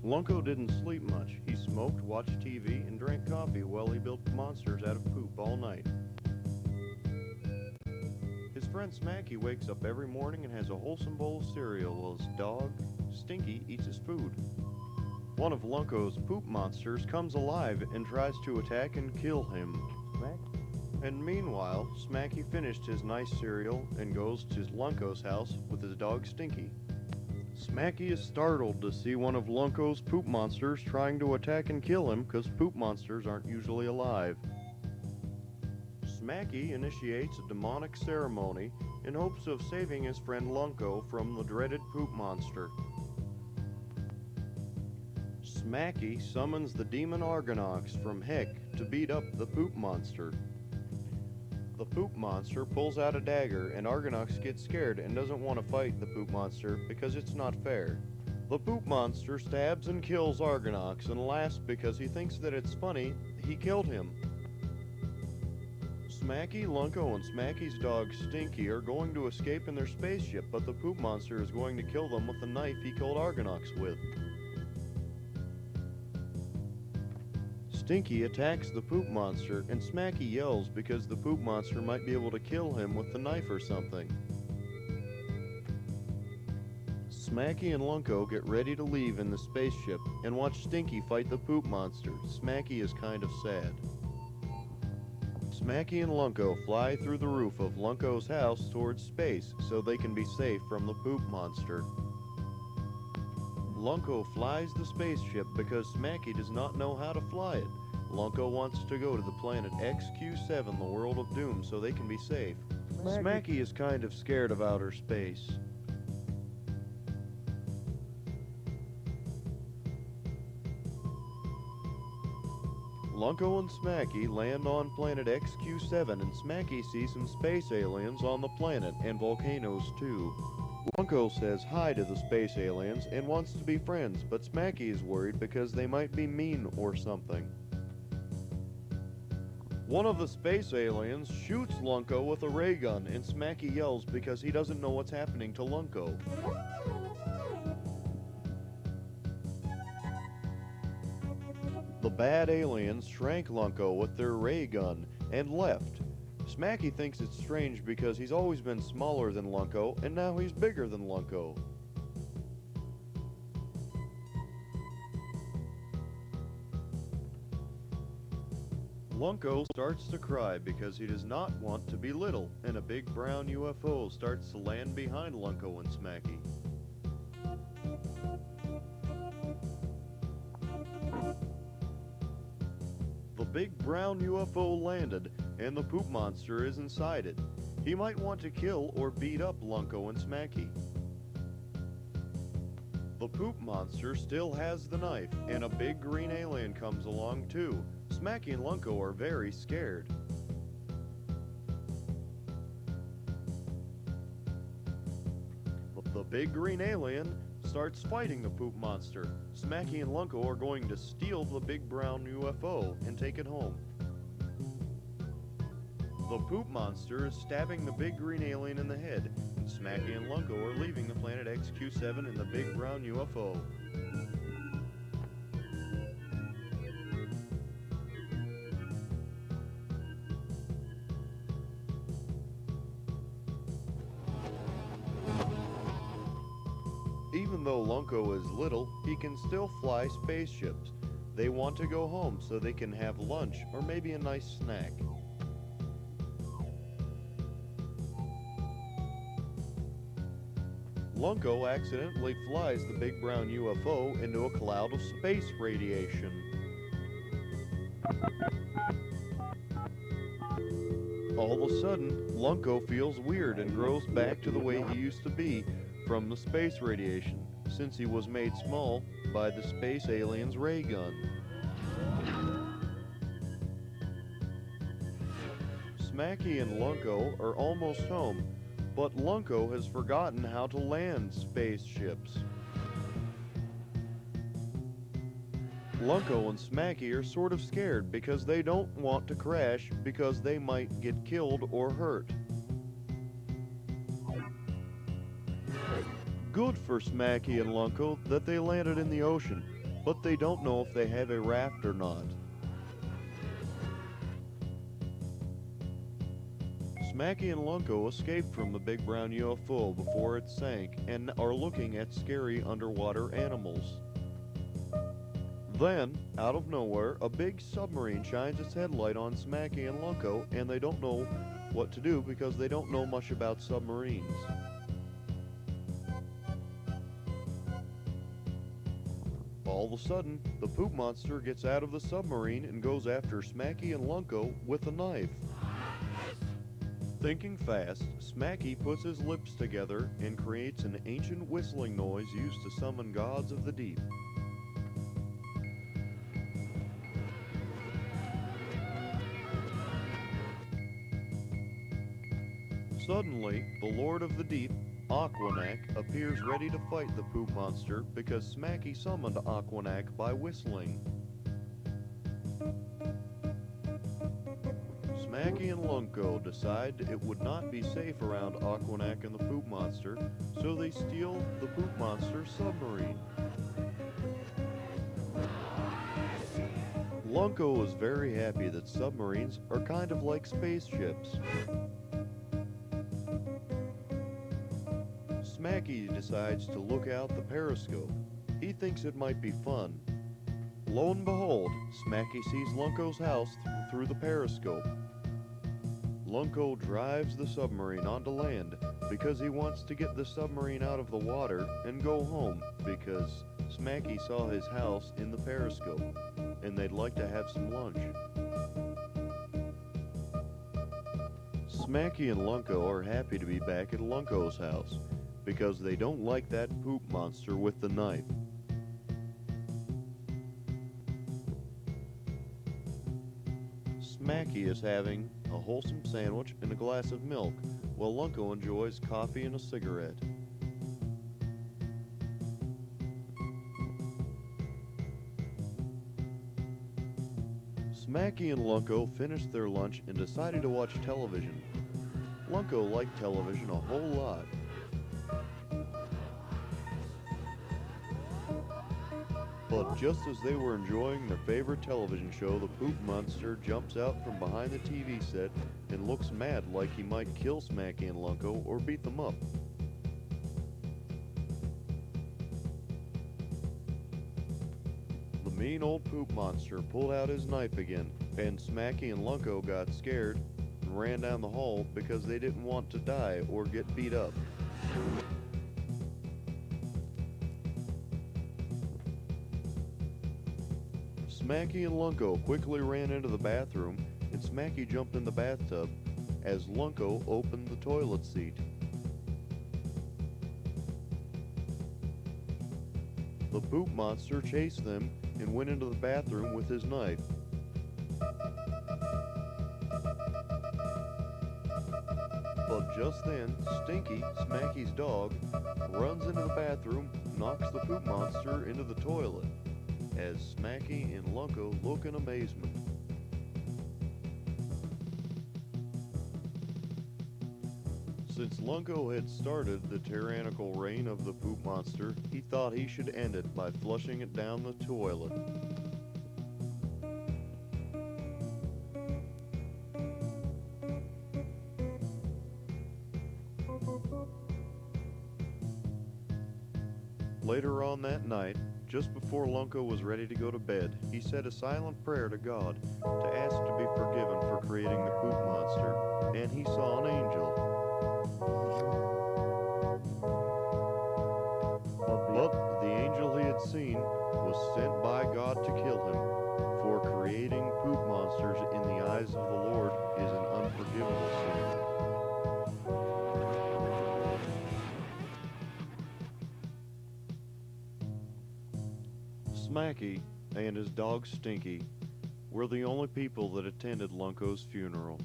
Lunko didn't sleep much. He smoked, watched TV, and drank coffee while he built monsters out of poop all night. His friend Smacky wakes up every morning and has a wholesome bowl of cereal while his dog, Stinky, eats his food. One of Lunko's poop monsters comes alive and tries to attack and kill him. And meanwhile, Smacky finished his nice cereal and goes to Lunko's house with his dog Stinky. Smacky is startled to see one of Lunko's poop monsters trying to attack and kill him because poop monsters aren't usually alive. Smacky initiates a demonic ceremony in hopes of saving his friend Lunko from the dreaded poop monster. Smacky summons the demon Argonox from Heck to beat up the poop monster. The poop monster pulls out a dagger and Argonox gets scared and doesn't want to fight the poop monster because it's not fair. The poop monster stabs and kills Argonox and laughs because he thinks that it's funny he killed him. Smacky, Lunko, and Smacky's dog Stinky are going to escape in their spaceship, but the poop monster is going to kill them with the knife he killed Argonox with. Stinky attacks the poop monster, and Smacky yells because the poop monster might be able to kill him with the knife or something. Smacky and Lunko get ready to leave in the spaceship and watch Stinky fight the poop monster. Smacky is kind of sad. Smacky and Lunko fly through the roof of Lunko's house towards space so they can be safe from the poop monster. Lunko flies the spaceship because Smacky does not know how to fly it. Lunko wants to go to the planet XQ7, the world of doom, so they can be safe. Smacky is kind of scared of outer space. Lunko and Smacky land on planet XQ7 and Smacky sees some space aliens on the planet and volcanoes too. Lunko says hi to the space aliens and wants to be friends, but Smacky is worried because they might be mean or something. One of the space aliens shoots Lunko with a ray gun and Smacky yells because he doesn't know what's happening to Lunko. The bad aliens shrank Lunko with their ray gun and left. Smacky thinks it's strange because he's always been smaller than Lunko and now he's bigger than Lunko. Lunko starts to cry because he does not want to be little, and a big brown UFO starts to land behind Lunko and Smacky. The big brown UFO landed, and the poop monster is inside it. He might want to kill or beat up Lunko and Smacky. The poop monster still has the knife, and a big green alien comes along too. Smacky and Lunko are very scared. The big green alien starts fighting the poop monster. Smacky and Lunko are going to steal the big brown UFO and take it home. The poop monster is stabbing the big green alien in the head, and Smacky and Lunko are leaving the planet XQ7 in the big brown UFO. Even though Lunko is little, he can still fly spaceships. They want to go home so they can have lunch or maybe a nice snack. Lunko accidentally flies the big brown UFO into a cloud of space radiation. All of a sudden, Lunko feels weird and grows back to the way he used to be from the space radiation, since he was made small by the space alien's ray gun. Smacky and Lunko are almost home, but Lunko has forgotten how to land spaceships. Lunko and Smacky are sort of scared because they don't want to crash because they might get killed or hurt. Good for Smacky and Lunko that they landed in the ocean. but they don't know if they have a raft or not. Smacky and Lunko escaped from the big brown UFO before it sank and are looking at scary underwater animals. Then, out of nowhere, a big submarine shines its headlight on Smacky and Lunko, and they don't know what to do because they don't know much about submarines. All of a sudden, the poop monster gets out of the submarine and goes after Smacky and Lunko with a knife. Thinking fast, Smacky puts his lips together and creates an ancient whistling noise used to summon gods of the deep. Suddenly, the Lord of the Deep, Aquanac, appears ready to fight the poop monster because Smacky summoned Aquanac by whistling. Smacky and Lunko decide it would not be safe around Aquanac and the poop monster, so they steal the poop monster's submarine. Lunko is very happy that submarines are kind of like spaceships. Smacky decides to look out the periscope. He thinks it might be fun. Lo and behold, Smacky sees Lunko's house through the periscope. Lunko drives the submarine onto land because he wants to get the submarine out of the water and go home because Smacky saw his house in the periscope and they'd like to have some lunch. Smacky and Lunko are happy to be back at Lunko's house because they don't like that poop monster with the knife. Smacky is having a wholesome sandwich and a glass of milk, while Lunko enjoys coffee and a cigarette. Smacky and Lunko finished their lunch and decided to watch television. Lunko liked television a whole lot. But just as they were enjoying their favorite television show, the poop monster jumps out from behind the TV set and looks mad like he might kill Smacky and Lunko or beat them up. The mean old poop monster pulled out his knife again, and Smacky and Lunko got scared and ran down the hall because they didn't want to die or get beat up. Smacky and Lunko quickly ran into the bathroom, and Smacky jumped in the bathtub as Lunko opened the toilet seat. The poop monster chased them and went into the bathroom with his knife. But just then, Stinky, Smacky's dog, runs into the bathroom, knocks the poop monster into the toilet, as Smacky and Lunko look in amazement. Since Lunko had started the tyrannical reign of the poop monster, he thought he should end it by flushing it down the toilet. Later on that night, just before Lunko was ready to go to bed, he said a silent prayer to God to ask to be forgiven for creating the poop monster, and he saw an angel. But the angel he had seen was sent by God to kill him, for creating poop monsters in the eyes of the Lord is an unforgivable sin. Smacky and his dog Stinky were the only people that attended Lunko's funeral.